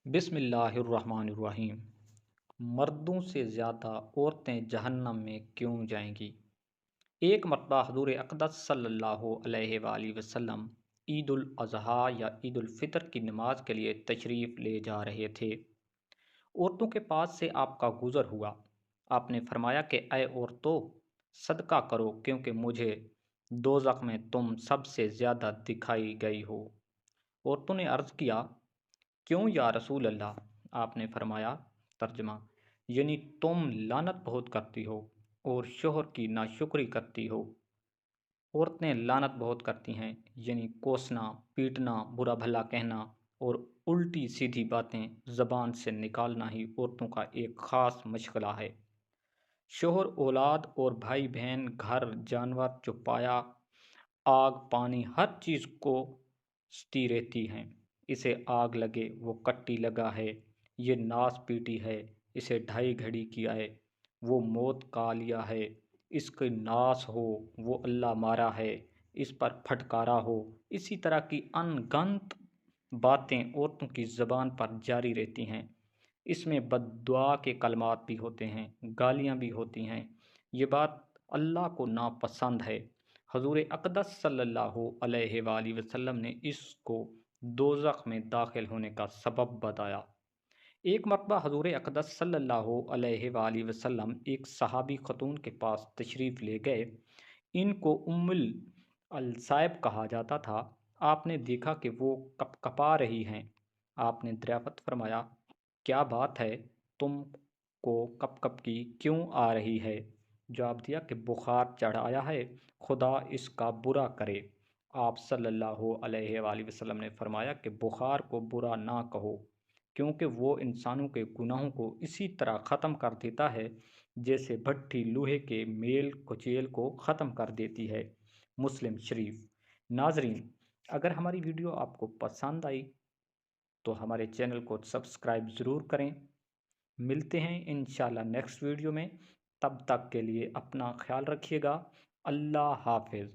बिस्मिल्लाहिर्रहमानिर्रहीम। मर्दों से ज़्यादा औरतें जहन्नम में क्यों जाएंगी। एक मरतबा हजूर अक़दस सल्लल्लाहु अलैहि वसल्लम ईद उल अज़हा या ईद उल फ़ितर की नमाज के लिए तशरीफ़ ले जा रहे थे। औरतों के पास से आपका गुज़र हुआ। आपने फरमाया कि ऐ औरतों, सदका करो क्योंकि मुझे दोज़ख में तुम सबसे ज़्यादा दिखाई गई हो। औरतों ने अर्ज़ किया, क्यों या रसूल अल्लाह। आपने फरमाया, तर्जमा, यानी तुम लानत बहुत करती हो और शोहर की नाशुक्री करती हो। औरतें लानत बहुत करती हैं, यानी कोसना, पीटना, बुरा भला कहना और उल्टी सीधी बातें ज़बान से निकालना ही औरतों का एक ख़ास मशगला है। शोहर, औलाद और भाई बहन, घर, जानवर जो पाया, आग, पानी, हर चीज़ को सती रहती हैं। इसे आग लगे वो कट्टी लगा है, ये नास पीटी है, इसे ढाई घड़ी किया है, वो मौत का लिया है, इसके नास हो, वो अल्लाह मारा है, इस पर फटकारा हो। इसी तरह की अनगंत बातें औरतों की ज़बान पर जारी रहती हैं। इसमें बद्दुआ के कलमात भी होते हैं, गालियाँ भी होती हैं। ये बात अल्लाह को नापसंद है। हजूर अक़दस सल्लल्लाहु अलैहि वसल्लम ने इसको दोज़ख में दाखिल होने का सबब बताया। एक मरतबा हजूर अक़दस सल्लल्लाहु अलैहि वसल्लम एक सहाबी खतून के पास तशरीफ़ ले गए। इनको उम्मुल अलसाइब कहा जाता था। आपने देखा कि वो कपकपा रही हैं। आपने दरियाफ़त फरमाया, क्या बात है, तुम को कपकपी क्यों आ रही है। जवाब दिया कि बुखार चढ़ आया है, खुदा इसका बुरा करे। आप सल्लल्लाहु अलैहि वसल्लम ने फरमाया कि बुखार को बुरा ना कहो, क्योंकि वो इंसानों के गुनाहों को इसी तरह ख़त्म कर देता है जैसे भट्ठी लोहे के मेल कुचेल को ख़त्म कर देती है। मुस्लिम शरीफ। नाजरीन, अगर हमारी वीडियो आपको पसंद आई तो हमारे चैनल को सब्सक्राइब ज़रूर करें। मिलते हैं इंशाल्लाह नेक्स्ट वीडियो में। तब तक के लिए अपना ख्याल रखिएगा। अल्लाह हाफिज़।